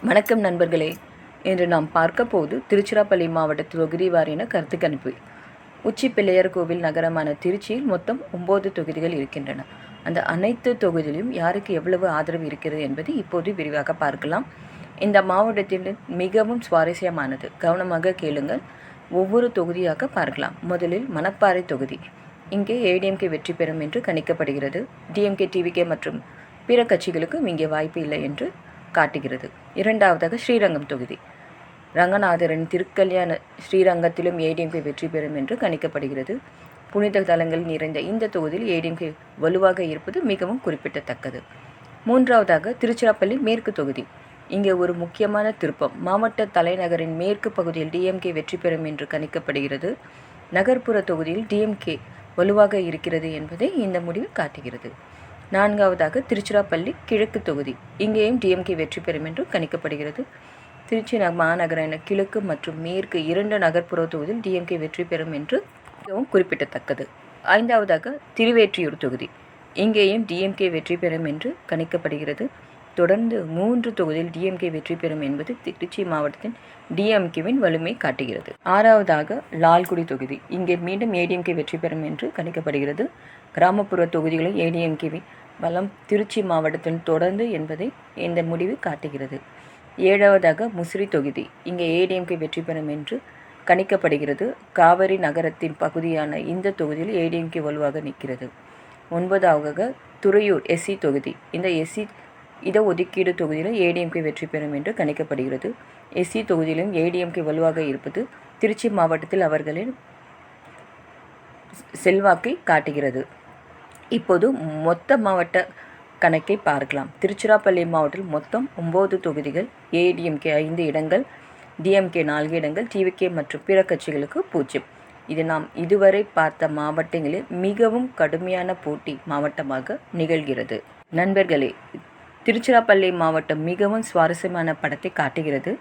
வணக்கம் நண்பர்களே. இன்று நாம் பார்க்க போது திருச்சிராப்பள்ளி மாவட்ட தொகுதி வாரியான கருத்து கணிப்பு. உச்சி பிள்ளையார் கோவில் நகரமான திருச்சியில் மொத்தம் 9 தொகுதிகள் இருக்கின்றன. அந்த அனைத்து தொகுதியிலும் யாருக்கு எவ்வளவு ஆதரவு இருக்கிறது என்பதை இப்போது விரிவாக பார்க்கலாம். இந்த மாவட்டத்தில் மிகவும் சுவாரஸ்யமானது. கவனமாக கேளுங்கள். ஒவ்வொரு தொகுதியாக பார்க்கலாம். முதலில் மணப்பாறை தொகுதி. இங்கே ஏடிஎம்கே வெற்றி பெறும் என்று கணிக்கப்படுகிறது. டிஎம்கே, டிவிகே மற்றும் பிற கட்சிகளுக்கும் இங்கே வாய்ப்பு இல்லை என்று காட்டுகிறது. இரண்டாவதாக ஸ்ரீரங்கம் தொகுதி. ரங்கநாதரின் திருக்கல்யாண ஸ்ரீரங்கத்திலும் ஏடிஎம்கே வெற்றி பெறும் என்று கணிக்கப்படுகிறது. புனித தலங்கள் நிறைந்த இந்த தொகுதியில் ஏடிஎம்கே வலுவாக இருப்பது மிகவும் குறிப்பிடத்தக்கது. மூன்றாவதாக திருச்சிராப்பள்ளி மேற்கு தொகுதி. இங்கே ஒரு முக்கியமான திருப்பம். மாவட்ட தலைநகரின் மேற்கு பகுதியில் டிஎம்கே வெற்றி பெறும் என்று கணிக்கப்படுகிறது. நகர்ப்புற தொகுதியில் டிஎம்கே வலுவாக இருக்கிறது என்பதை இந்த முடிவு காட்டுகிறது. நான்காவதாக திருச்சிராப்பள்ளி கிழக்கு தொகுதி. இங்கேயும் டிஎம்கே வெற்றி பெறும் என்று கணிக்கப்படுகிறது. திருச்சி மாநகரான கிழக்கு மற்றும் மேற்கு 2 நகர்ப்புற தொகுதியில் டிஎம்கே வெற்றி பெறும் என்று மிகவும் குறிப்பிடத்தக்கது. ஐந்தாவதாக திருவேற்றியூர் தொகுதி. இங்கேயும் டிஎம்கே வெற்றி பெறும் என்று கணிக்கப்படுகிறது. தொடர்ந்து 3 தொகுதியில் டிஎம்கே வெற்றி பெறும் என்பது திருச்சி மாவட்டத்தின் டிஎம்கேவின் வலிமை காட்டுகிறது. ஆறாவதாக லால்குடி தொகுதி. இங்கே மீண்டும் ஏடிஎம்கே வெற்றி பெறும் என்று கணிக்கப்படுகிறது. கிராமப்புற தொகுதிகளில் ஏடிஎம்கேவின் பலம் திருச்சி மாவட்டத்தில் தொடர்ந்து என்பதை இந்த முடிவு காட்டுகிறது. ஏழாவதாக முசிறி தொகுதி. இங்கே ஏடிஎம்கே வெற்றி பெறும் என்று கணிக்கப்படுகிறது. காவிரி நகரத்தின் பகுதியான இந்த தொகுதியில் ஏடிஎம்கே வலுவாக நிற்கிறது. 9வது துறையூர் எஸ்சி தொகுதி. இந்த எஸ்சி இடஒதுக்கீடு தொகுதியில் ஏடிஎம்கே வெற்றி பெறும் என்று கணிக்கப்படுகிறது. எஸ்சி தொகுதியிலும் ஏடிஎம்கே வலுவாக இருப்பது திருச்சி மாவட்டத்தில் அவர்களின் செல்வாக்கை காட்டுகிறது. இப்போது மொத்த மாவட்ட கணக்கை பார்க்கலாம். திருச்சிராப்பள்ளி மாவட்டத்தில் மொத்தம் 9 தொகுதிகள். ஏடிஎம்கே 5 இடங்கள், டிஎம்கே 4 இடங்கள், டிவிகே மற்றும் பிற கட்சிகளுக்கு 0. இது நாம் இதுவரை பார்த்த மாவட்டங்களில் மிகவும் கடுமையான போட்டி மாவட்டமாக நிகழ்கிறது. நண்பர்களே, திருச்சிராப்பள்ளி மாவட்டம் மிகவும் சுவாரஸ்யமான படத்தை காட்டுகிறது.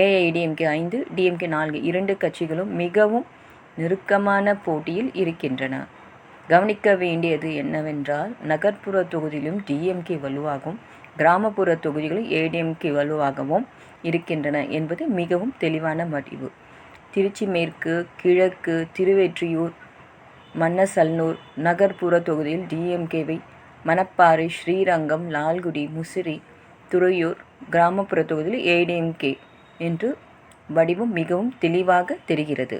ஏஐடிஎம்கே 5, டிஎம்கே 4 2 கட்சிகளும் மிகவும் நெருக்கமான போட்டியில் இருக்கின்றன. கவனிக்க வேண்டியது என்னவென்றால், நகர்ப்புற தொகுதியிலும் டிஎம்கே வலுவாகவும் கிராமப்புற தொகுதிகளில் ஏடிஎம்கே வலுவாகவும் இருக்கின்றன என்பது மிகவும் தெளிவான முடிவு. திருச்சி மேற்கு, கிழக்கு, திருவெற்றியூர், மண்ணசல்னூர் நகர்ப்புற தொகுதியில் டிஎம்கேவை, மணப்பாறை, ஸ்ரீரங்கம், லால்குடி, முசிறி, துறையூர் கிராமப்புற தொகுதியில் ஏடிஎம்கே என்று வடிவம் மிகவும் தெளிவாக தெரிகிறது.